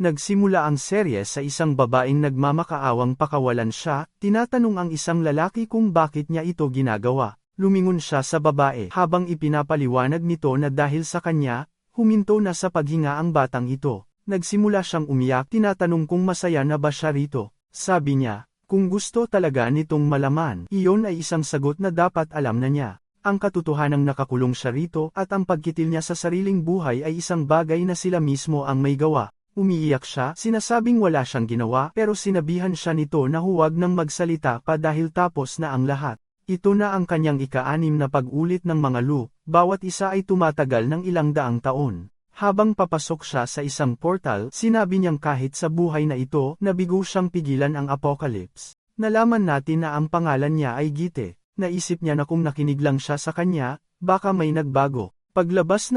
Nagsimula ang serye sa isang babaeng nagmamakaawang pakawalan siya, tinatanong ang isang lalaki kung bakit niya ito ginagawa. Lumingon siya sa babae habang ipinapaliwanag nito na dahil sa kanya, huminto na sa paghinga ang batang ito. Nagsimula siyang umiyak, tinatanong kung masaya na ba siya rito. Sabi niya, kung gusto talaga nitong malaman, iyon ay isang sagot na dapat alam na niya. Ang katotohanang nakakulong siya rito at ang pagkitil niya sa sariling buhay ay isang bagay na sila mismo ang may gawa. Umiiyak siya, sinasabing wala siyang ginawa pero sinabihan siya nito na huwag nang magsalita pa dahil tapos na ang lahat. Ito na ang kanyang ika-6 na pag-ulit ng mga loop, bawat isa ay tumatagal ng ilang daang taon. Habang papasok siya sa isang portal, sinabi niyang kahit sa buhay na ito, nabigo siyang pigilan ang apocalypse. Nalaman natin na ang pangalan niya ay Gite. Naisip niya na kung nakinig lang siya sa kanya, baka may nagbago. Paglabas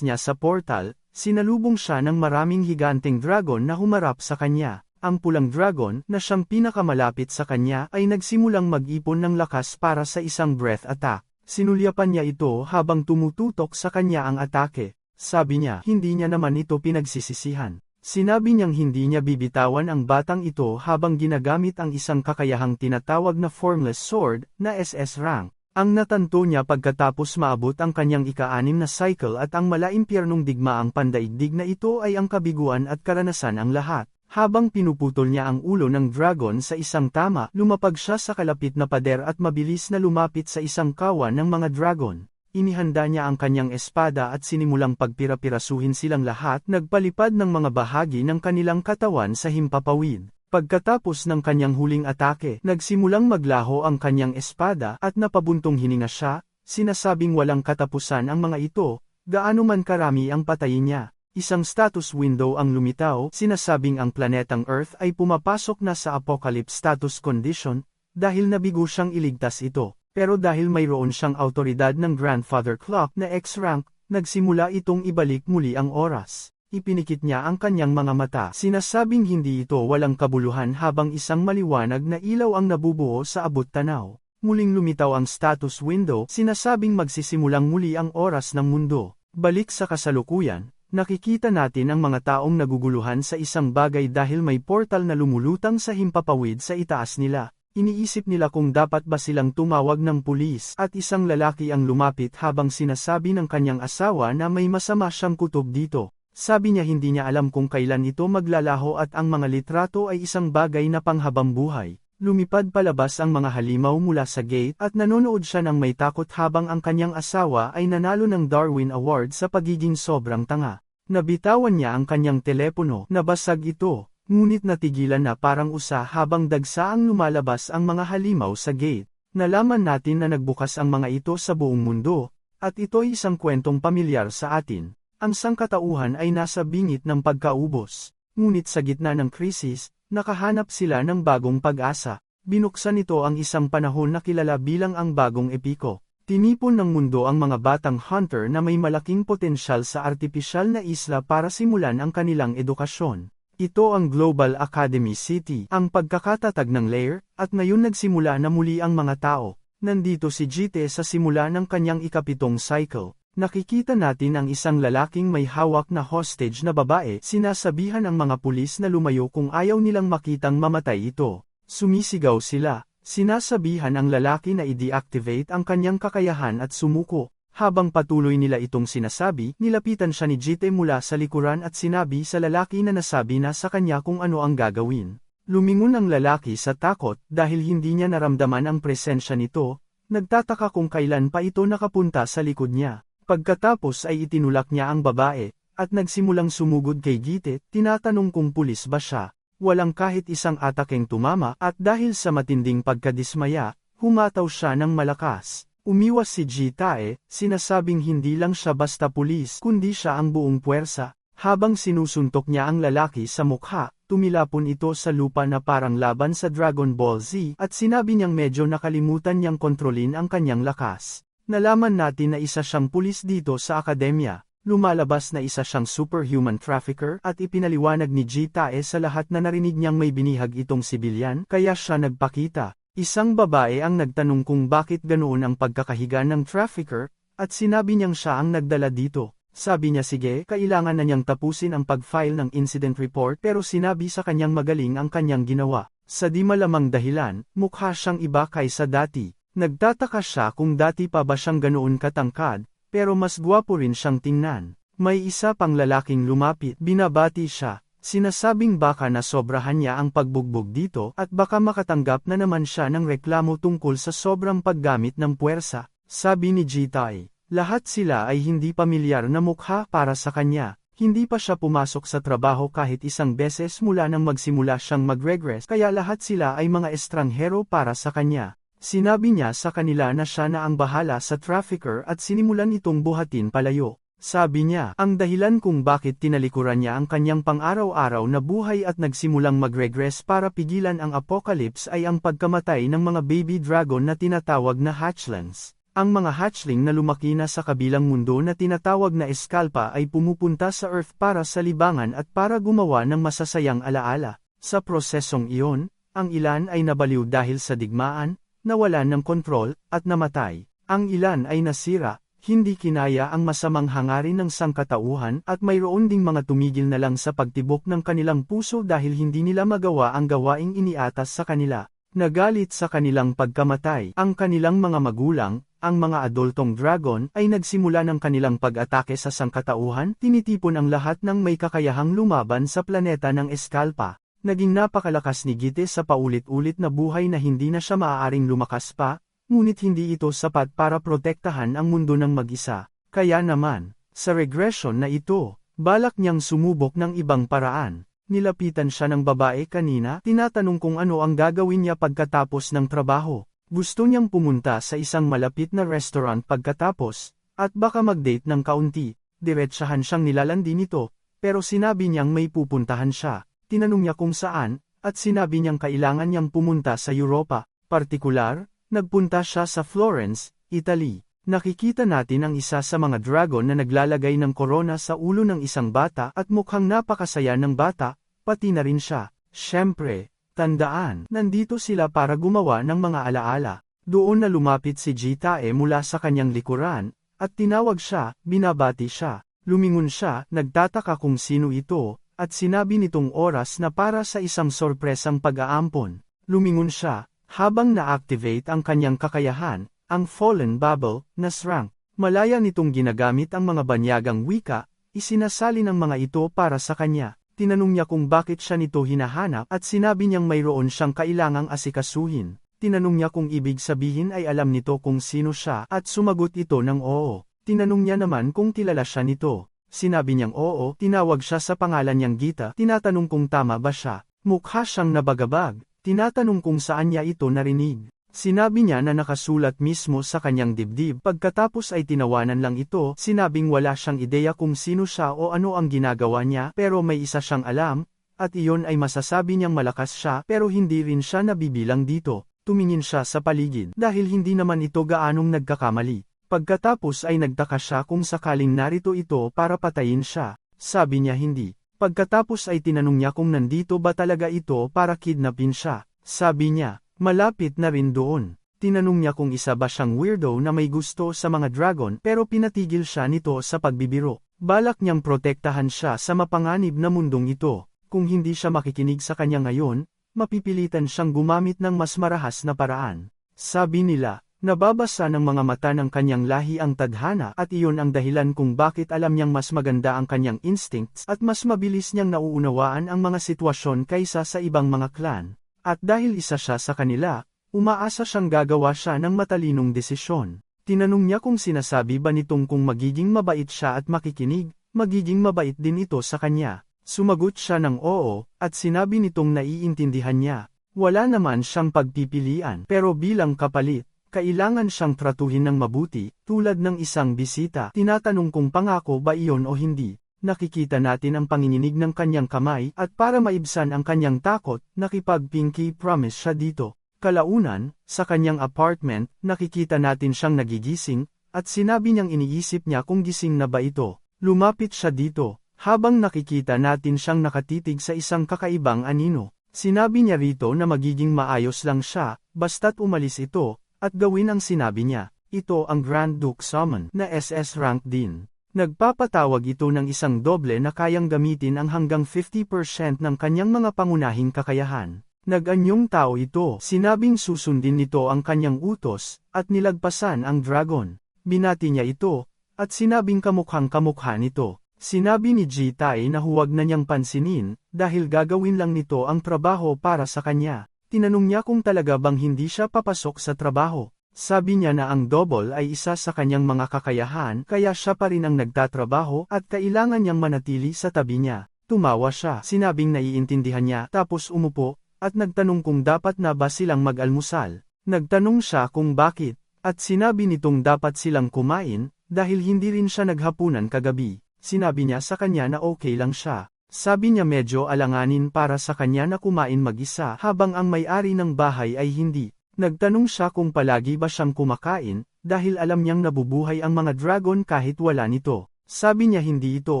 niya sa portal, sinalubong siya ng maraming higanteng dragon na humarap sa kanya. Ang pulang dragon, na siyang pinakamalapit sa kanya, ay nagsimulang mag-ipon ng lakas para sa isang breath attack. Sinulyapan niya ito habang tumututok sa kanya ang atake. Sabi niya, hindi niya naman ito pinagsisisihan. Sinabi niyang hindi niya bibitawan ang batang ito habang ginagamit ang isang kakayahang tinatawag na Formless Sword, na SS rank. Ang natanto niya pagkatapos maabot ang kanyang ika-6 na cycle at ang malaimpyernong digmaang pandaigdig na ito ay ang kabiguan at karanasan ang lahat. Habang pinuputol niya ang ulo ng dragon sa isang tama, lumapag siya sa kalapit na pader at mabilis na lumapit sa isang kawan ng mga dragon. Inihanda niya ang kanyang espada at sinimulang pagpira-pirasuhin silang lahat, nagpalipad ng mga bahagi ng kanilang katawan sa himpapawid. Pagkatapos ng kanyang huling atake, nagsimulang maglaho ang kanyang espada at napabuntong hininga siya, sinasabing walang katapusan ang mga ito, gaano man karami ang patayin niya. Isang status window ang lumitaw, sinasabing ang planetang Earth ay pumapasok na sa apocalypse status condition, dahil nabigo siyang iligtas ito. Pero dahil mayroon siyang autoridad ng Grandfather Clock na X-rank, nagsimula itong ibalik muli ang oras. Ipinikit niya ang kanyang mga mata. Sinasabing hindi ito walang kabuluhan habang isang maliwanag na ilaw ang nabubuo sa abot tanaw. Muling lumitaw ang status window, sinasabing magsisimulang muli ang oras ng mundo. Balik sa kasalukuyan, nakikita natin ang mga taong naguguluhan sa isang bagay dahil may portal na lumulutang sa himpapawid sa itaas nila. Iniisip nila kung dapat ba silang tumawag ng pulis at isang lalaki ang lumapit habang sinasabi ng kanyang asawa na may masama siyang kutob dito. Sabi niya hindi niya alam kung kailan ito maglalaho at ang mga litrato ay isang bagay na panghabang buhay. Lumipad palabas ang mga halimaw mula sa gate at nanonood siya ng may takot habang ang kanyang asawa ay nanalo ng Darwin Award sa pagiging sobrang tanga. Nabitawan niya ang kanyang telepono, nabasag ito, ngunit natigilan na parang usa habang dagsaang lumalabas ang mga halimaw sa gate. Nalaman natin na nagbukas ang mga ito sa buong mundo, at ito'y isang kwentong pamilyar sa atin. Ang sangkatauhan ay nasa bingit ng pagkaubos, ngunit sa gitna ng krisis, nakahanap sila ng bagong pag-asa. Binuksan nito ang isang panahon na kilala bilang ang bagong epiko. Tinipon ng mundo ang mga batang hunter na may malaking potensyal sa artipisyal na isla para simulan ang kanilang edukasyon. Ito ang Global Academy City, ang pagkakatatag ng lair, at ngayon nagsimula na muli ang mga tao. Nandito si Jite sa simula ng kanyang ika-7 cycle. Nakikita natin ang isang lalaking may hawak na hostage na babae, sinasabihan ang mga pulis na lumayo kung ayaw nilang makitang mamatay ito. Sumisigaw sila, sinasabihan ang lalaki na i-deactivate ang kanyang kakayahan at sumuko. Habang patuloy nila itong sinasabi, nilapitan siya ni Jite mula sa likuran at sinabi sa lalaki na nasabi na sa kanya kung ano ang gagawin. Lumingon ang lalaki sa takot dahil hindi niya naramdaman ang presensya nito, nagtataka kung kailan pa ito nakapunta sa likod niya. Pagkatapos ay itinulak niya ang babae, at nagsimulang sumugod kay Gite, tinatanong kung pulis ba siya. Walang kahit isang atakeng tumama at dahil sa matinding pagkadismaya, humataw siya ng malakas. Umiwas si Jitae, sinasabing hindi lang siya basta pulis kundi siya ang buong puwersa. Habang sinusuntok niya ang lalaki sa mukha, tumilapon ito sa lupa na parang laban sa Dragon Ball Z at sinabi niyang medyo nakalimutan niyang kontrolin ang kanyang lakas. Nalaman natin na isa siyang pulis dito sa akademya. Lumalabas na isa siyang superhuman trafficker at ipinaliwanag ni Jitae sa lahat na narinig niyang may binihag itong sibilyan kaya siya nagpakita. Isang babae ang nagtanong kung bakit ganoon ang pagkakahiga ng trafficker, at sinabi niyang siya ang nagdala dito. Sabi niya sige, kailangan na niyang tapusin ang pag-file ng incident report pero sinabi sa kanyang magaling ang kanyang ginawa. Sa di malamang dahilan, mukha siyang iba kaysa dati. Nagtataka siya kung dati pa ba siyang ganoon katangkad, pero mas gwapo rin siyang tingnan. May isa pang lalaking lumapit, binabati siya. Sinasabing baka nasobrahan niya ang pagbugbog dito at baka makatanggap na naman siya ng reklamo tungkol sa sobrang paggamit ng puwersa. Sabi ni Jitai, lahat sila ay hindi pamilyar na mukha para sa kanya. Hindi pa siya pumasok sa trabaho kahit isang beses mula nang magsimula siyang mag-regress kaya lahat sila ay mga estranghero para sa kanya. Sinabi niya sa kanila na siya na ang bahala sa trafficker at sinimulan itong buhatin palayo. Sabi niya, ang dahilan kung bakit tinalikuran niya ang kanyang pang-araw-araw na buhay at nagsimulang mag-regress para pigilan ang apocalypse ay ang pagkamatay ng mga baby dragon na tinatawag na hatchlings. Ang mga hatchling na lumaki na sa kabilang mundo na tinatawag na Escalpa ay pumupunta sa Earth para sa libangan at para gumawa ng masasayang alaala. Sa prosesong iyon, ang ilan ay nabaliw dahil sa digmaan, nawalan ng kontrol, at namatay. Ang ilan ay nasira. Hindi kinaya ang masamang hangarin ng sangkatauhan at mayroon ding mga tumigil na lang sa pagtibok ng kanilang puso dahil hindi nila magawa ang gawaing iniatas sa kanila. Nagalit sa kanilang pagkamatay, ang kanilang mga magulang, ang mga adultong dragon, ay nagsimula ng kanilang pag-atake sa sangkatauhan, tinitipon ang lahat ng may kakayahang lumaban sa planeta ng Escalpa. Naging napakalakas ni Gite sa paulit-ulit na buhay na hindi na siya maaaring lumakas pa, ngunit hindi ito sapat para protektahan ang mundo ng mag-isa. Kaya naman, sa regression na ito, balak niyang sumubok ng ibang paraan. Nilapitan siya ng babae kanina, tinatanong kung ano ang gagawin niya pagkatapos ng trabaho. Gusto niyang pumunta sa isang malapit na restaurant pagkatapos, at baka mag-date ng kaunti. Diretsahan siyang nilalandi nito, pero sinabi niyang may pupuntahan siya. Tinanong niya kung saan, at sinabi niyang kailangan niyang pumunta sa Europa, partikular. Nagpunta siya sa Florence, Italy. Nakikita natin ang isa sa mga dragon na naglalagay ng korona sa ulo ng isang bata at mukhang napakasaya ng bata, pati na rin siya. Siyempre, tandaan, nandito sila para gumawa ng mga alaala. Doon na lumapit si Jitae mula sa kanyang likuran, at tinawag siya, binabati siya. Lumingon siya, nagtataka kung sino ito, at sinabi nitong oras na para sa isang sorpresang pag-aampon. Lumingon siya. Habang na-activate ang kanyang kakayahan, ang Fallen Bubble, Nasrank, malaya nitong ginagamit ang mga banyagang wika, isinasali ng mga ito para sa kanya. Tinanong niya kung bakit siya nito hinahanap at sinabi niyang mayroon siyang kailangang asikasuhin. Tinanong niya kung ibig sabihin ay alam nito kung sino siya at sumagot ito ng oo. Tinanong niya naman kung kilala siya nito. Sinabi niyang oo, tinawag siya sa pangalan niyang Gita, tinatanong kung tama ba siya. Mukha siyang nabagabag. Tinatanong kung saan niya ito narinig. Sinabi niya na nakasulat mismo sa kanyang dibdib. Pagkatapos ay tinawanan lang ito, sinabing wala siyang ideya kung sino siya o ano ang ginagawa niya pero may isa siyang alam, at iyon ay masasabi niyang malakas siya pero hindi rin siya nabibilang dito. Tumingin siya sa paligid dahil hindi naman ito gaanong nagkakamali. Pagkatapos ay nagtaka siya kung sakaling narito ito para patayin siya. Sabi niya hindi. Pagkatapos ay tinanong niya kung nandito ba talaga ito para kidnapin siya. Sabi niya, malapit na rin doon. Tinanong niya kung isa ba siyang weirdo na may gusto sa mga dragon pero pinatigil siya nito sa pagbibiro. Balak niyang protektahan siya sa mapanganib na mundong ito. Kung hindi siya makikinig sa kanya ngayon, mapipilitan siyang gumamit ng mas marahas na paraan. Sabi nila, nababasa ng mga mata ng kanyang lahi ang tadhana at iyon ang dahilan kung bakit alam niyang mas maganda ang kanyang instincts at mas mabilis niyang nauunawaan ang mga sitwasyon kaysa sa ibang mga clan. At dahil isa siya sa kanila, umaasa siyang gagawa siya ng matalinong desisyon. Tinanong niya kung sinasabi ba nitong kung magiging mabait siya at makikinig, magiging mabait din ito sa kanya. Sumagot siya ng oo, at sinabi nitong naiintindihan niya. Wala naman siyang pagpipilian pero bilang kapalit, kailangan siyang tratuhin ng mabuti, tulad ng isang bisita. Tinatanong kung pangako ba iyon o hindi. Nakikita natin ang panginginig ng kanyang kamay at para maibsan ang kanyang takot, nakipag-pinky promise siya dito. Kalaunan, sa kanyang apartment, nakikita natin siyang nagigising, at sinabi niyang iniisip niya kung gising na ba ito. Lumapit siya dito, habang nakikita natin siyang nakatitig sa isang kakaibang anino. Sinabi niya rito na magiging maayos lang siya, basta't umalis ito, at gawin ang sinabi niya. Ito ang Grand Duke Summon na SS rank din. Nagpapatawag ito ng isang doble na kayang gamitin ang hanggang 50% ng kanyang mga pangunahing kakayahan. Nag-anyong tao ito, sinabing susundin nito ang kanyang utos, at nilagpasan ang dragon. Binati niya ito, at sinabing kamukhang kamukha nito. Sinabi ni Ji-tae na huwag na niyang pansinin, dahil gagawin lang nito ang trabaho para sa kanya. Tinanong niya kung talaga bang hindi siya papasok sa trabaho. Sabi niya na ang double ay isa sa kanyang mga kakayahan kaya siya pa rin ang nagtatrabaho at kailangan niyang manatili sa tabi niya. Tumawa siya, sinabing naiintindihan niya tapos umupo, at nagtanong kung dapat na ba silang mag-almusal. Nagtanong siya kung bakit, at sinabi nitong dapat silang kumain, dahil hindi rin siya naghapunan kagabi. Sinabi niya sa kanya na okay lang siya. Sabi niya medyo alanganin para sa kanya na kumain mag-isa habang ang may-ari ng bahay ay hindi. Nagtanong siya kung palagi ba siyang kumakain, dahil alam niyang nabubuhay ang mga dragon kahit wala nito. Sabi niya hindi ito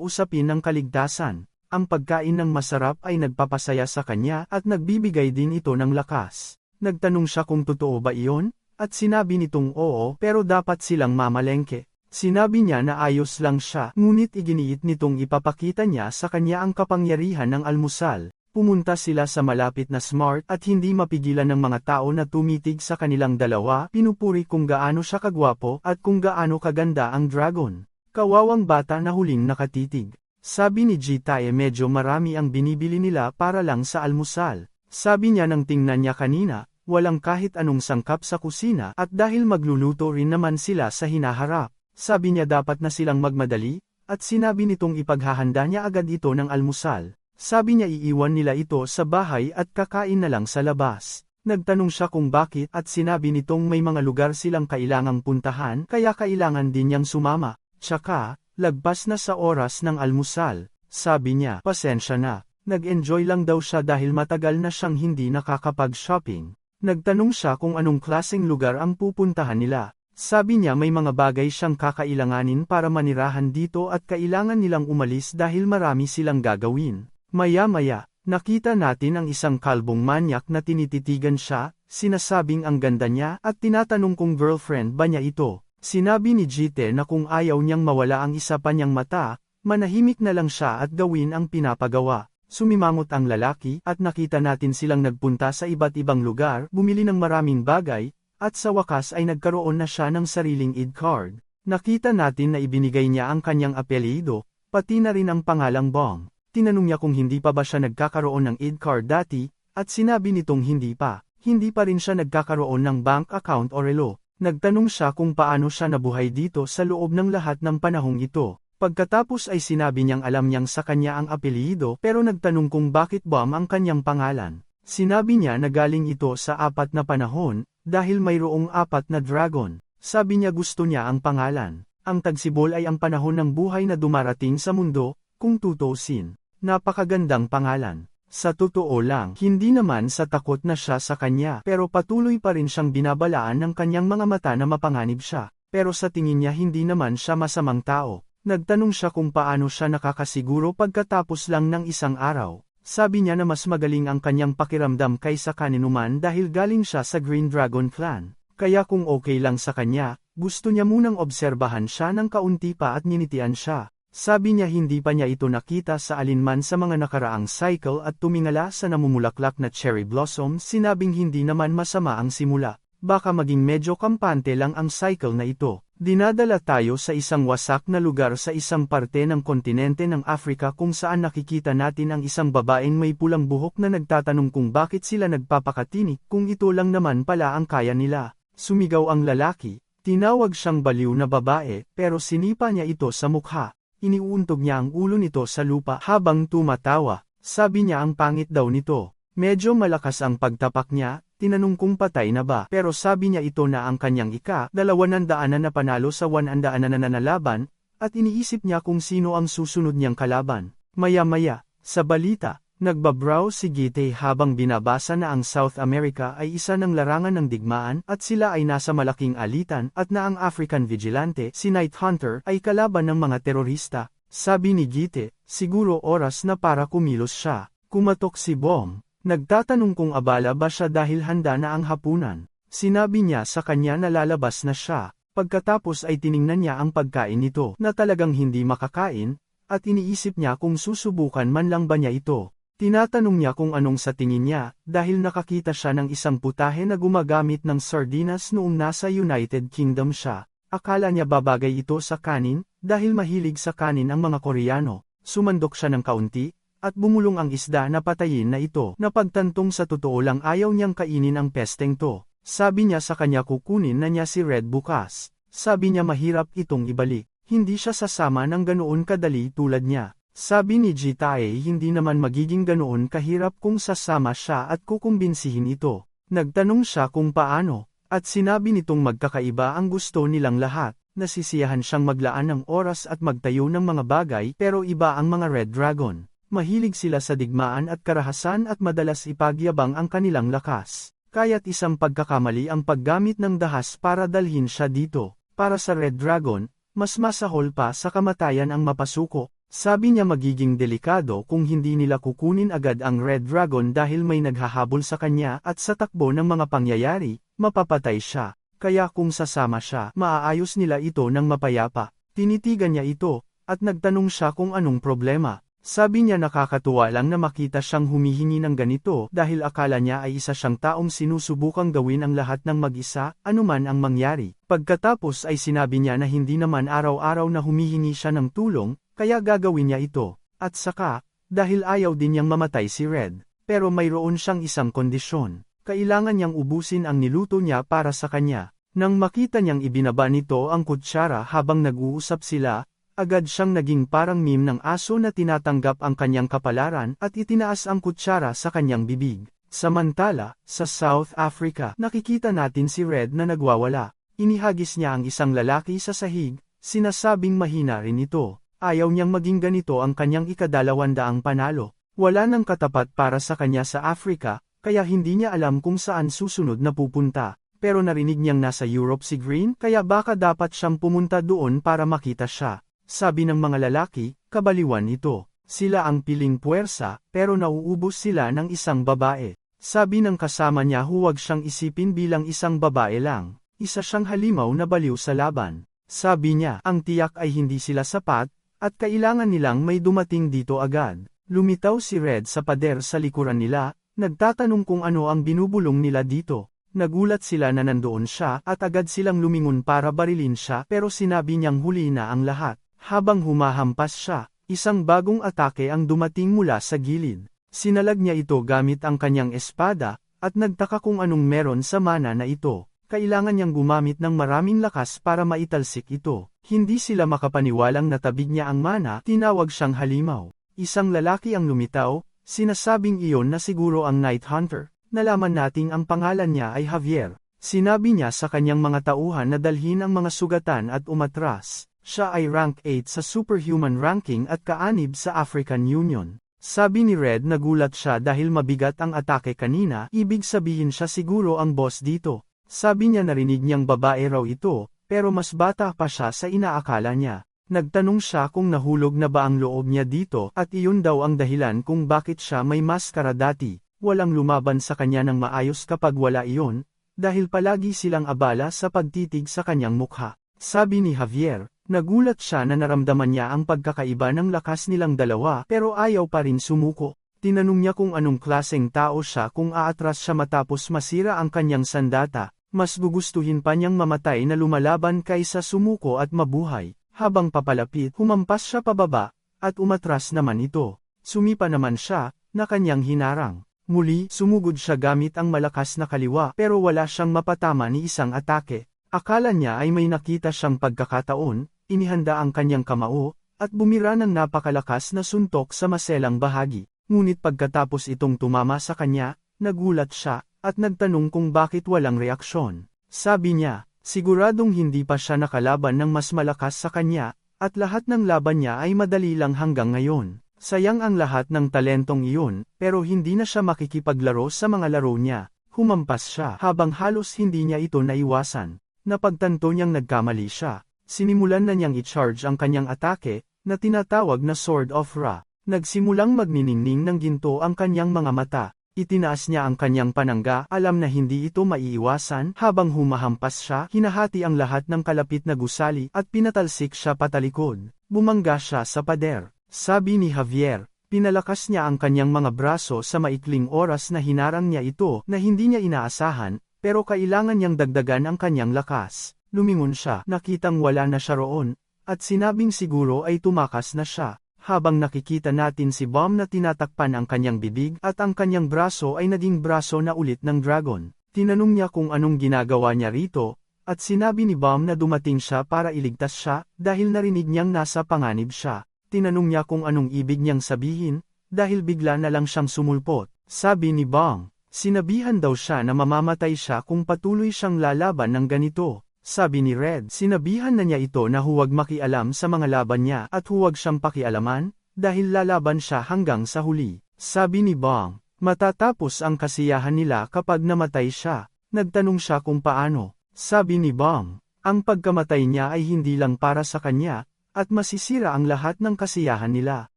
usapin ng kaligtasan. Ang pagkain ng masarap ay nagpapasaya sa kanya at nagbibigay din ito ng lakas. Nagtanong siya kung totoo ba iyon, at sinabi nitong oo pero dapat silang mamalengke. Sinabi niya na ayos lang siya, ngunit iginiit nitong ipapakita niya sa kanya ang kapangyarihan ng almusal. Pumunta sila sa malapit na Smart at hindi mapigilan ng mga tao na tumitig sa kanilang dalawa, pinupuri kung gaano siya kagwapo at kung gaano kaganda ang dragon. Kawawang bata na huling nakatitig. Sabi ni Ji-tae medyo marami ang binibili nila para lang sa almusal. Sabi niya nang tingnan niya kanina, walang kahit anong sangkap sa kusina at dahil magluluto rin naman sila sa hinaharap. Sabi niya dapat na silang magmadali, at sinabi nitong ipaghahanda niya agad ito ng almusal. Sabi niya iiwan nila ito sa bahay at kakain na lang sa labas. Nagtanong siya kung bakit at sinabi nitong may mga lugar silang kailangang puntahan kaya kailangan din niyang sumama. Tsaka, lagpas na sa oras ng almusal. Sabi niya, pasensya na. Nag-enjoy lang daw siya dahil matagal na siyang hindi nakakapag-shopping. Nagtanong siya kung anong klaseng lugar ang pupuntahan nila. Sabi niya may mga bagay siyang kakailanganin para manirahan dito at kailangan nilang umalis dahil marami silang gagawin. Maya-maya, nakita natin ang isang kalbong manyak na tinititigan siya, sinasabing ang ganda niya at tinatanong kung girlfriend ba niya ito. Sinabi ni Ji-tae na kung ayaw niyang mawala ang isa pa niyang mata, manahimik na lang siya at gawin ang pinapagawa. Sumimangot ang lalaki at nakita natin silang nagpunta sa iba't ibang lugar, bumili ng maraming bagay, at sa wakas ay nagkaroon na siya ng sariling ID card. Nakita natin na ibinigay niya ang kanyang apelyido, pati na rin ang pangalang Bong. Tinanong niya kung hindi pa ba siya nagkakaroon ng ID card dati, at sinabi nitong hindi pa. Hindi pa rin siya nagkakaroon ng bank account o relo. Nagtanong siya kung paano siya nabuhay dito sa loob ng lahat ng panahong ito. Pagkatapos ay sinabi niyang alam niyang sa kanya ang apelyido pero nagtanong kung bakit Bom ang kanyang pangalan. Sinabi niya na galing ito sa 4 na panahon, dahil mayroong 4 na dragon. Sabi niya gusto niya ang pangalan. Ang tagsibol ay ang panahon ng buhay na dumarating sa mundo, kung tutuusin. Napakagandang pangalan. Sa totoo lang, hindi naman sa takot na siya sa kanya pero patuloy pa rin siyang binabalaan ng kanyang mga mata na mapanganib siya. Pero sa tingin niya hindi naman siya masamang tao. Nagtanong siya kung paano siya nakakasiguro pagkatapos lang ng isang araw. Sabi niya na mas magaling ang kanyang pakiramdam kaysa kaninuman dahil galing siya sa Green Dragon Clan. Kaya kung okay lang sa kanya, gusto niya munang obserbahan siya ng kaunti pa at ninitian siya. Sabi niya hindi pa niya ito nakita sa alinman sa mga nakaraang cycle at tumingala sa namumulaklak na cherry blossom, sinabing hindi naman masama ang simula. Baka maging medyo kampante lang ang cycle na ito. Dinadala tayo sa isang wasak na lugar sa isang parte ng kontinente ng Africa kung saan nakikita natin ang isang babaeng may pulang buhok na nagtatanong kung bakit sila nagpapakatinik kung ito lang naman pala ang kaya nila. Sumigaw ang lalaki, tinawag siyang baliw na babae pero sinipa niya ito sa mukha. Iniuuntog niya ang ulo nito sa lupa habang tumatawa. Sabi niya ang pangit daw nito. Medyo malakas ang pagtapak niya, tinanong kung patay na ba. Pero sabi niya ito na ang kanyang ika-200 na panalo sa 100 na nananalaban, at iniisip niya kung sino ang susunod niyang kalaban. Maya-maya, sa balita, nagbabrowse si Ji-tae habang binabasa na ang South America ay isa ng larangan ng digmaan at sila ay nasa malaking alitan at na ang African Vigilante, si Night Hunter, ay kalaban ng mga terorista. Sabi ni Ji-tae, siguro oras na para kumilos siya. Kumatok si Bom. Nagtatanong kung abala ba siya dahil handa na ang hapunan. Sinabi niya sa kanya na lalabas na siya. Pagkatapos ay tiningnan niya ang pagkain nito na talagang hindi makakain, at iniisip niya kung susubukan man lang ba niya ito. Tinatanong niya kung anong sa tingin niya, dahil nakakita siya ng isang putahe na gumagamit ng sardinas noong nasa United Kingdom siya. Akala niya babagay ito sa kanin, dahil mahilig sa kanin ang mga Koreano. Sumandok siya ng kaunti, at bumulong ang isda na patayin na ito. Napagtantong sa totoo lang ayaw niyang kainin ang pesteng to. Sabi niya sa kanya kukunin na niya si Red bukas. Sabi niya mahirap itong ibalik. Hindi siya sasama ng ganoon kadali tulad niya. Sabi ni Jitae hindi naman magiging ganoon kahirap kung sasama siya at kukumbinsihin ito. Nagtanong siya kung paano, at sinabi nitong magkakaiba ang gusto nilang lahat. Nasisiyahan siyang maglaan ng oras at magtayo ng mga bagay pero iba ang mga Red Dragon. Mahilig sila sa digmaan at karahasan at madalas ipagyabang ang kanilang lakas. Kaya't isang pagkakamali ang paggamit ng dahas para dalhin siya dito. Para sa Red Dragon, mas masahol pa sa kamatayan ang mapasuko. Sabi niya magiging delikado kung hindi nila kukunin agad ang Red Dragon dahil may naghahabol sa kanya at sa takbo ng mga pangyayari, mapapatay siya. Kaya kung sasama siya, maaayos nila ito ng mapayapa. Tinitigan niya ito, at nagtanong siya kung anong problema. Sabi niya nakakatuwa lang na makita siyang humihingi ng ganito dahil akala niya ay isa siyang taong sinusubukang gawin ang lahat ng mag-isa, anuman ang mangyari. Pagkatapos ay sinabi niya na hindi naman araw-araw na humihingi siya ng tulong, kaya gagawin niya ito. At saka, dahil ayaw din niyang mamatay si Red, pero mayroon siyang isang kondisyon. Kailangan niyang ubusin ang niluto niya para sa kanya. Nang makita niyang ibinaba nito ang kutsara habang nag-uusap sila, agad siyang naging parang meme ng aso na tinatanggap ang kanyang kapalaran at itinaas ang kutsara sa kanyang bibig. Samantala, sa South Africa, nakikita natin si Red na nagwawala. Inihagis niya ang isang lalaki sa sahig, sinasabing mahina rin ito. Ayaw niyang maging ganito ang kanyang ika-200 panalo. Wala nang katapat para sa kanya sa Africa, kaya hindi niya alam kung saan susunod na pupunta. Pero narinig niyang nasa Europe si Green kaya baka dapat siyang pumunta doon para makita siya. Sabi ng mga lalaki, kabaliwan ito. Sila ang piling puwersa, pero nauubos sila ng isang babae. Sabi ng kasama niya huwag siyang isipin bilang isang babae lang. Isa siyang halimaw na baliw sa laban. Sabi niya, ang tiyak ay hindi sila sapat, at kailangan nilang may dumating dito agad. Lumitaw si Red sa pader sa likuran nila, nagtatanong kung ano ang binubulong nila dito. Nagulat sila na nandoon siya at agad silang lumingon para barilin siya pero sinabi niyang huli na ang lahat. Habang humahampas siya, isang bagong atake ang dumating mula sa gilid. Sinalag niya ito gamit ang kanyang espada, at nagtaka kung anong meron sa mana na ito. Kailangan niyang gumamit ng maraming lakas para maitalsik ito. Hindi sila makapaniwalang natabig niya ang mana, tinawag siyang halimaw. Isang lalaki ang lumitaw, sinasabing iyon na siguro ang Night Hunter. Nalaman nating ang pangalan niya ay Javier. Sinabi niya sa kanyang mga tauhan na dalhin ang mga sugatan at umatras. Siya ay rank 8 sa superhuman ranking at kaanib sa African Union. Sabi ni Red nagulat siya dahil mabigat ang atake kanina, ibig sabihin siya siguro ang boss dito. Sabi niya narinig niyang babae raw ito, pero mas bata pa siya sa inaakala niya. Nagtanong siya kung nahulog na ba ang loob niya dito at iyon daw ang dahilan kung bakit siya may maskara dati. Walang lumaban sa kanya ng maayos kapag wala iyon, dahil palagi silang abala sa pagtitig sa kanyang mukha. Sabi ni Javier, nagulat siya na naramdaman niya ang pagkakaiba ng lakas nilang dalawa pero ayaw pa rin sumuko. Tinanong niya kung anong klaseng tao siya kung aatras siya matapos masira ang kanyang sandata. Mas gugustuhin pa niyang mamatay na lumalaban kaysa sumuko at mabuhay. Habang papalapit, humampas siya pababa, at umatras naman ito. Sumipa naman siya, na kanyang hinarang. Muli, sumugod siya gamit ang malakas na kaliwa pero wala siyang mapatama ni isang atake. Akala niya ay may nakita siyang pagkakataon, inihanda ang kanyang kamao, at bumira ng napakalakas na suntok sa maselang bahagi. Ngunit pagkatapos itong tumama sa kanya, nagulat siya, at nagtanong kung bakit walang reaksyon. Sabi niya, siguradong hindi pa siya nakalaban ng mas malakas sa kanya, at lahat ng laban niya ay madali lang hanggang ngayon. Sayang ang lahat ng talentong iyon, pero hindi na siya makikipaglaro sa mga laro niya. Humampas siya habang halos hindi niya ito naiwasan. Napagtanto niyang nagkamali siya. Sinimulan na niyang i-charge ang kanyang atake, na tinatawag na Sword of Ra. Nagsimulang magniningning ng ginto ang kanyang mga mata. Itinaas niya ang kanyang panangga, alam na hindi ito maiiwasan. Habang humahampas siya, hinahati ang lahat ng kalapit na gusali at pinatalsik siya patalikod. Bumangga siya sa pader. Sabi ni Javier, pinalakas niya ang kanyang mga braso sa maikling oras na hinarang niya ito na hindi niya inaasahan, pero kailangan niyang dagdagan ang kanyang lakas. Lumingon siya, nakitang wala na siya roon, at sinabing siguro ay tumakas na siya. Habang nakikita natin si Bam na tinatakpan ang kanyang bibig at ang kanyang braso ay naging braso na ulit ng dragon. Tinanong niya kung anong ginagawa niya rito, at sinabi ni Bam na dumating siya para iligtas siya, dahil narinig niyang nasa panganib siya. Tinanong niya kung anong ibig niyang sabihin, dahil bigla na lang siyang sumulpot. Sabi ni Bam, sinabihan daw siya na mamamatay siya kung patuloy siyang lalaban ng ganito. Sabi ni Red, sinabihan na niya ito na huwag makialam sa mga laban niya at huwag siyang pakialaman, dahil lalaban siya hanggang sa huli. Sabi ni Bam, matatapos ang kasiyahan nila kapag namatay siya. Nagtanong siya kung paano. Sabi ni Bam, ang pagkamatay niya ay hindi lang para sa kanya, at masisira ang lahat ng kasiyahan nila.